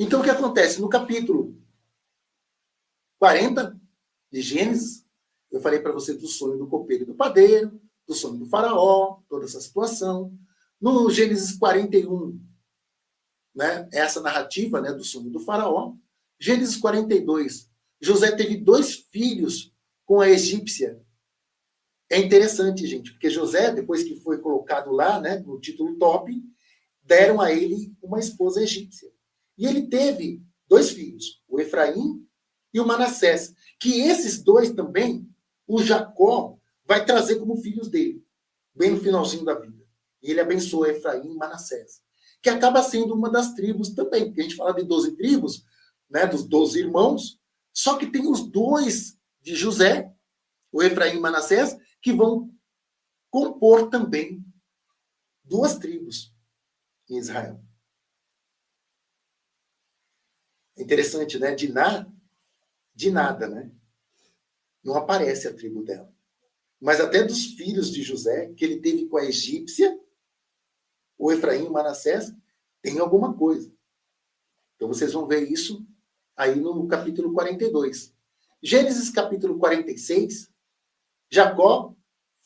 Então, o que acontece? No capítulo 40 de Gênesis, eu falei para você do sonho do copeiro e do padeiro, do sonho do faraó, toda essa situação. No Gênesis 41, né, essa narrativa, né, do sonho do faraó. Gênesis 42, José teve 2 filhos com a egípcia. É interessante, gente, porque José, depois que foi colocado lá, né, no título top, deram a ele uma esposa egípcia. E ele teve 2 filhos, o Efraim e o Manassés, que esses 2 também, o Jacó vai trazer como filhos dele, bem no finalzinho da vida. E ele abençoa Efraim e Manassés, que acaba sendo uma das tribos também, porque a gente fala de 12 tribos, né, dos 12 irmãos, só que tem os 2 de José, o Efraim e Manassés, que vão compor também 2 tribos em Israel. É interessante, né? Diná, de nada, né? Não aparece a tribo dela. Mas até dos filhos de José, que ele teve com a egípcia, o Efraim e o Manassés, tem alguma coisa. Então vocês vão ver isso aí no capítulo 42. Gênesis capítulo 46, Jacó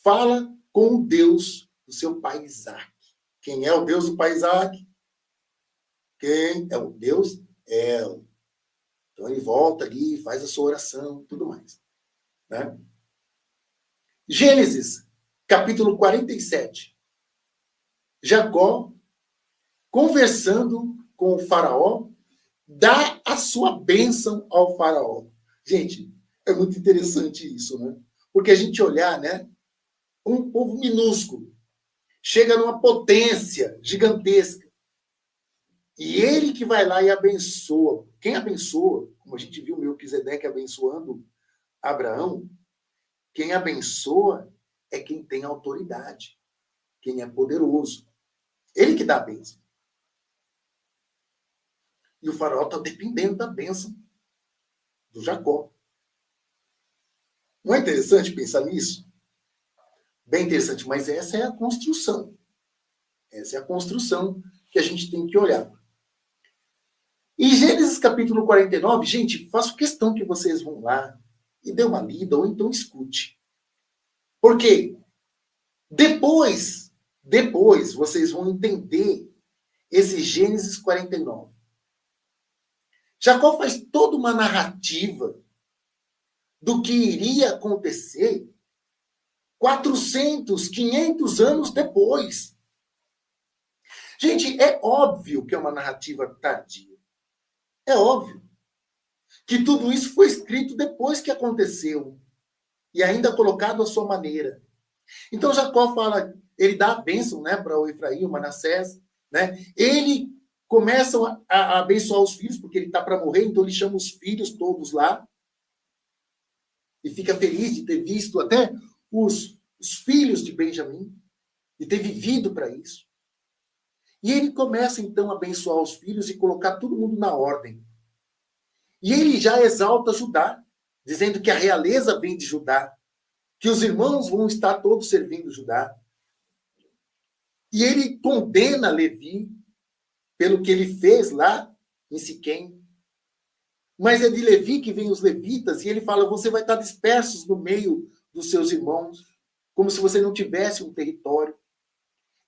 fala com o Deus do seu pai Isaac. Quem é o Deus do pai Isaac? Quem é o Deus? El. Então ele volta ali, faz a sua oração, tudo mais. Né? Gênesis, capítulo 47. Jacó, conversando com o faraó, dá a sua bênção ao faraó. Gente, é muito interessante isso, né? Porque a gente olhar, né? Um povo minúsculo chega numa potência gigantesca. E ele que vai lá e abençoa. Quem abençoa, como a gente viu Melquisedeque abençoando Abraão, quem abençoa é quem tem autoridade, quem é poderoso. Ele que dá a bênção. E o faraó está dependendo da bênção do Jacó. Não é interessante pensar nisso? Bem interessante, mas essa é a construção. Essa é a construção que a gente tem que olhar. Em Gênesis capítulo 49, gente, faço questão que vocês vão lá e dê uma lida, ou então escute. Porque depois vocês vão entender esse Gênesis 49. Jacó faz toda uma narrativa do que iria acontecer 400, 500 anos depois. Gente, é óbvio que é uma narrativa tardia. É óbvio que tudo isso foi escrito depois que aconteceu e ainda colocado à sua maneira. Então Jacó fala, ele dá a bênção, né, para o Efraim, o Manassés, né? Ele começa a abençoar os filhos, porque ele está para morrer, então ele chama os filhos todos lá e fica feliz de ter visto até os filhos de Benjamim e ter vivido para isso. E ele começa, então, a abençoar os filhos e colocar todo mundo na ordem. E ele já exalta Judá, dizendo que a realeza vem de Judá, que os irmãos vão estar todos servindo Judá. E ele condena Levi pelo que ele fez lá em Siquém. Mas é de Levi que vem os levitas, e ele fala, você vai estar dispersos no meio dos seus irmãos, como se você não tivesse um território.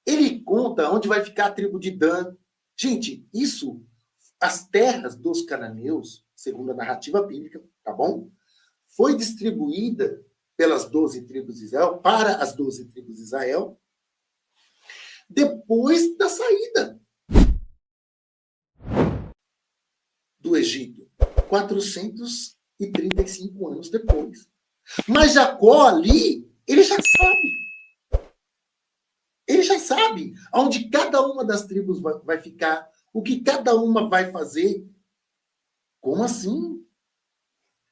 Ele conta onde vai ficar a tribo de Dan. Gente, isso, as terras dos cananeus, segundo a narrativa bíblica, tá bom? Foi distribuída pelas 12 tribos de Israel, para as 12 tribos de Israel, depois da saída do Egito. 435 anos depois. Mas Jacó ali, ele já sabe. Ele já sabe aonde cada uma das tribos vai ficar, o que cada uma vai fazer. Como assim?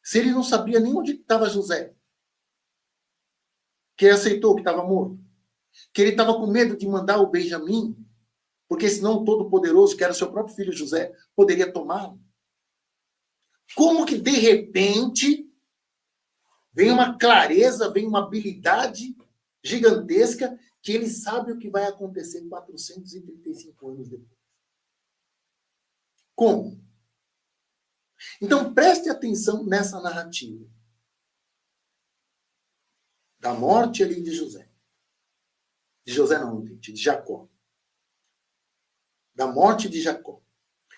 Se ele não sabia nem onde estava José, que ele aceitou que estava morto, que ele estava com medo de mandar o Benjamim, porque senão o Todo-Poderoso, que era o seu próprio filho José, poderia tomá-lo. Como que, de repente, vem uma clareza, vem uma habilidade gigantesca, que ele sabe o que vai acontecer 435 anos depois. Como? Então, preste atenção nessa narrativa. Da morte ali de José. De José não, gente, de Jacó. Da morte de Jacó.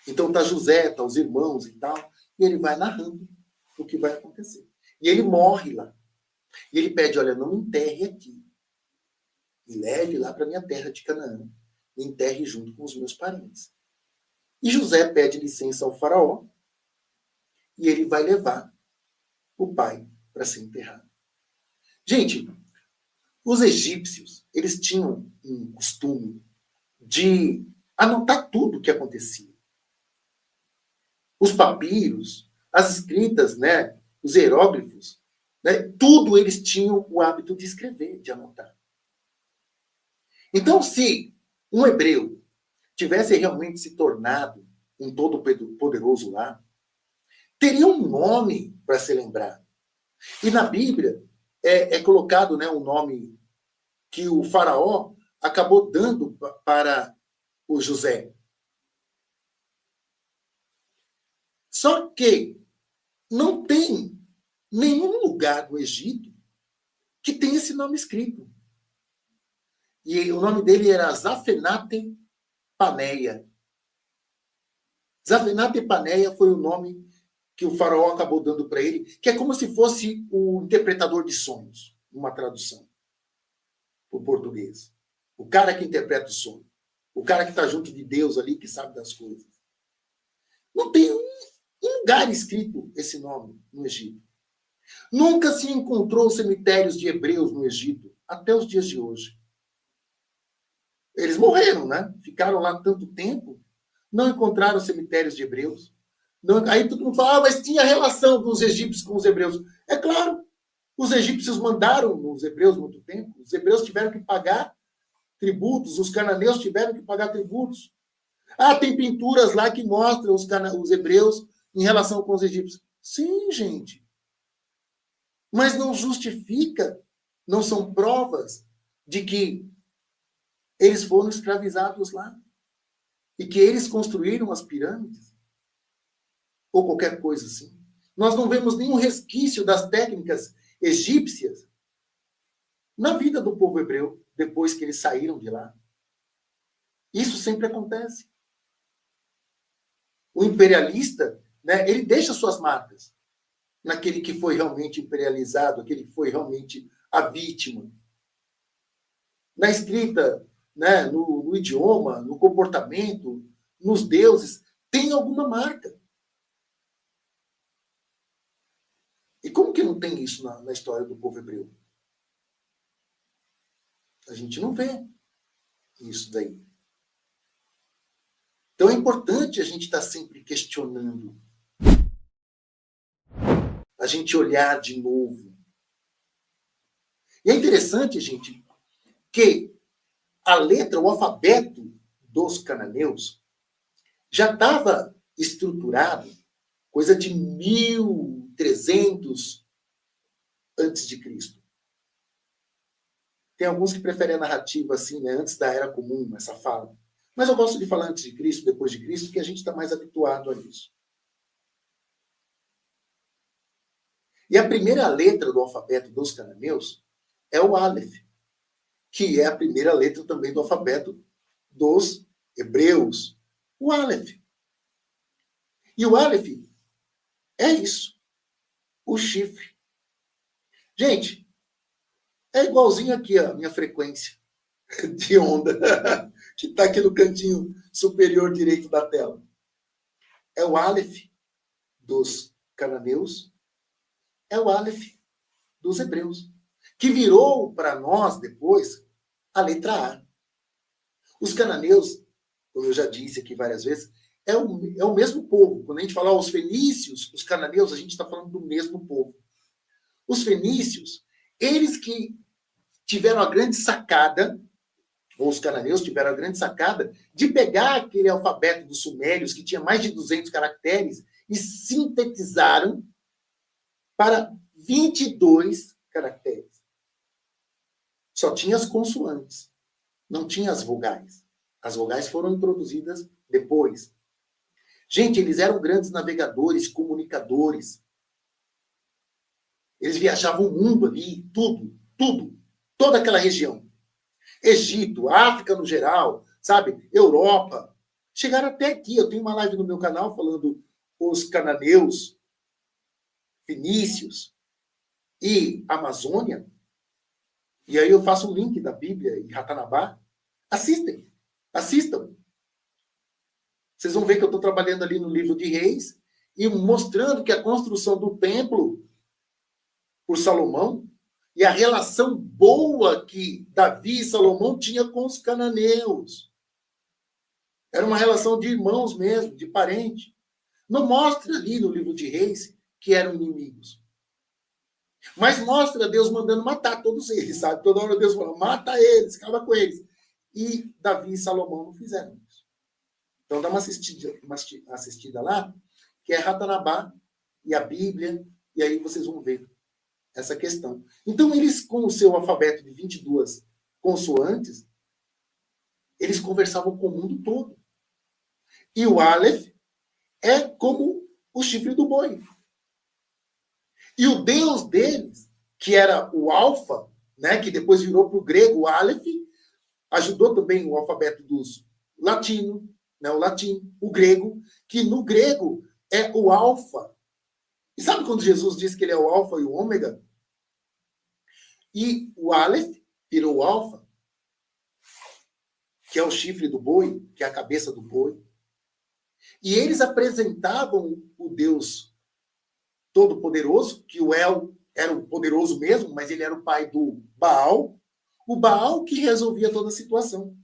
Então tá José, tá os irmãos e tal, e ele vai narrando o que vai acontecer. E ele morre lá. E ele pede, olha, não me enterre aqui. Me leve lá para minha terra de Canaã. Me enterre junto com os meus parentes. E José pede licença ao faraó e ele vai levar o pai para ser enterrado. Gente, os egípcios, eles tinham um costume de anotar tudo o que acontecia. Os papiros, as escritas, né, os hieróglifos, né, tudo eles tinham o hábito de escrever, de anotar. Então, se um hebreu tivesse realmente se tornado um todo-poderoso lá, teria um nome para ser lembrado. E na Bíblia é colocado, né, um nome que o faraó acabou dando para o José. Só que não tem nenhum lugar do Egito que tenha esse nome escrito. E o nome dele era Zafenate Paneia. Zafenate Paneia foi o nome que o faraó acabou dando para ele, que é como se fosse o interpretador de sonhos, uma tradução para o português. O cara que interpreta o sonho. O cara que está junto de Deus ali, que sabe das coisas. Não tem um lugar escrito esse nome no Egito. Nunca se encontrou cemitérios de hebreus no Egito, até os dias de hoje. Eles morreram, né? Ficaram lá tanto tempo, não encontraram cemitérios de hebreus. Não, aí todo mundo fala, mas tinha relação dos egípcios com os hebreus. É claro, os egípcios mandaram os hebreus muito tempo, os hebreus tiveram que pagar tributos, os cananeus tiveram que pagar tributos. Ah, tem pinturas lá que mostram os hebreus em relação com os egípcios. Sim, gente. Mas não justifica, não são provas de que eles foram escravizados lá e que eles construíram as pirâmides ou qualquer coisa assim. Nós não vemos nenhum resquício das técnicas egípcias na vida do povo hebreu depois que eles saíram de lá. Isso sempre acontece. O imperialista, né, ele deixa suas marcas naquele que foi realmente imperializado, aquele que foi realmente a vítima. Na escrita, né, no idioma, no comportamento, nos deuses, tem alguma marca. E como que não tem isso na história do povo hebreu? A gente não vê isso daí. Então é importante a gente estar sempre questionando. A gente olhar de novo. E é interessante, gente, que a letra, o alfabeto dos cananeus já estava estruturado, coisa de 1300 antes de Cristo. Tem alguns que preferem a narrativa assim, né, antes da Era Comum, essa fala. Mas eu gosto de falar antes de Cristo, depois de Cristo, que a gente está mais habituado a isso. E a primeira letra do alfabeto dos cananeus é o Aleph, que é a primeira letra também do alfabeto dos hebreus. O Aleph. E o Aleph é isso. O chifre. Gente, é igualzinho aqui a minha frequência de onda, que está aqui no cantinho superior direito da tela. É o Aleph dos cananeus, é o Aleph dos hebreus, que virou para nós depois a letra A. Os cananeus, como eu já disse aqui várias vezes, é o mesmo povo. Quando a gente fala os fenícios, os cananeus, a gente está falando do mesmo povo. Os fenícios, eles que tiveram a grande sacada, ou os cananeus tiveram a grande sacada, de pegar aquele alfabeto dos sumérios, que tinha mais de 200 caracteres, e sintetizaram para 22 caracteres. Só tinha as consoantes, não tinha as vogais. As vogais foram introduzidas depois. Gente, eles eram grandes navegadores, comunicadores. Eles viajavam o mundo ali, tudo, tudo, toda aquela região. Egito, África no geral, sabe? Europa. Chegaram até aqui. Eu tenho uma live no meu canal falando os cananeus, fenícios e Amazônia. E aí eu faço um link da Bíblia e Ratanabá. Assistem, assistam. Vocês vão ver que eu estou trabalhando ali no livro de Reis e mostrando que a construção do templo por Salomão e a relação boa que Davi e Salomão tinham com os cananeus. Era uma relação de irmãos mesmo, de parente. Não mostra ali no livro de Reis que eram inimigos. Mas mostra Deus mandando matar todos eles, sabe? Toda hora Deus fala, mata eles, acaba com eles. E Davi e Salomão não fizeram isso. Então dá uma assistida lá, que é Ratanabá e a Bíblia, e aí vocês vão ver essa questão. Então eles, com o seu alfabeto de 22 consoantes, eles conversavam com o mundo todo. E o Aleph é como o chifre do boi. E o Deus deles, que era o Alfa, né, que depois virou para o grego o Aleph, ajudou também o alfabeto dos latino, né, o latim, o grego, que no grego é o Alfa. E sabe quando Jesus diz que ele é o Alfa e o Ômega? E o Aleph virou o Alfa, que é o chifre do boi, que é a cabeça do boi. E eles apresentavam o Deus Todo-Poderoso, que o El era o poderoso mesmo, mas ele era o pai do Baal, o Baal que resolvia toda a situação.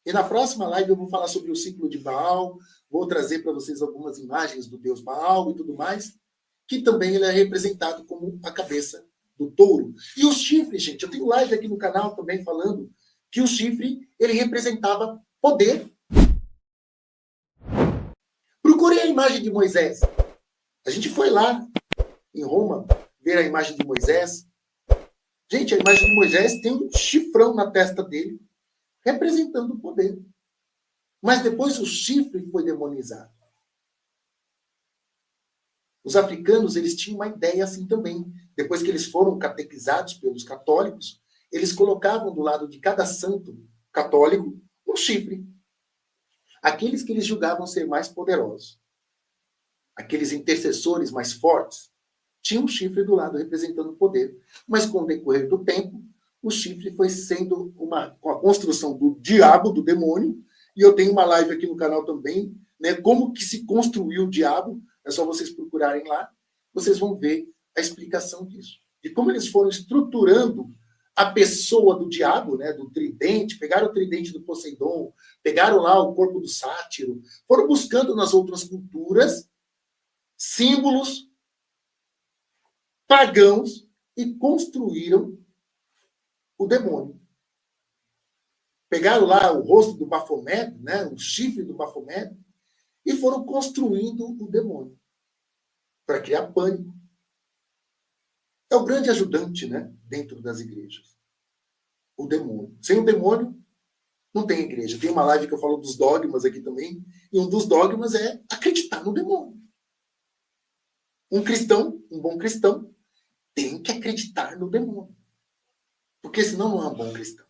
E na próxima live eu vou falar sobre o ciclo de Baal, vou trazer para vocês algumas imagens do Deus Baal e tudo mais, que também ele é representado como a cabeça do touro. E o chifre, gente, eu tenho live aqui no canal também falando que o chifre, ele representava poder. Procurem a imagem de Moisés. A gente foi lá, em Roma, ver a imagem de Moisés. Gente, a imagem de Moisés tem um chifrão na testa dele, representando o poder. Mas depois o chifre foi demonizado. Os africanos, eles tinham uma ideia assim também. Depois que eles foram catequizados pelos católicos, eles colocavam do lado de cada santo católico um chifre. Aqueles que eles julgavam ser mais poderosos. Aqueles intercessores mais fortes, tinham um chifre do lado representando o poder. Mas com o decorrer do tempo, o chifre foi sendo com a construção do diabo, do demônio, e eu tenho uma live aqui no canal também, né, como que se construiu o diabo, é só vocês procurarem lá, vocês vão ver a explicação disso. De como eles foram estruturando a pessoa do diabo, né, do tridente, pegaram o tridente do Poseidon, pegaram lá o corpo do sátiro, foram buscando nas outras culturas símbolos pagãos e construíram o demônio. Pegaram lá o rosto do Baphomet, né, o chifre do Baphomet, e foram construindo o demônio para criar pânico. É o grande ajudante, né, dentro das igrejas. O demônio. Sem o demônio, não tem igreja. Tem uma live que eu falo dos dogmas aqui também, e um dos dogmas é acreditar no demônio. Um cristão, um bom cristão, tem que acreditar no demônio. Porque senão não é um bom cristão.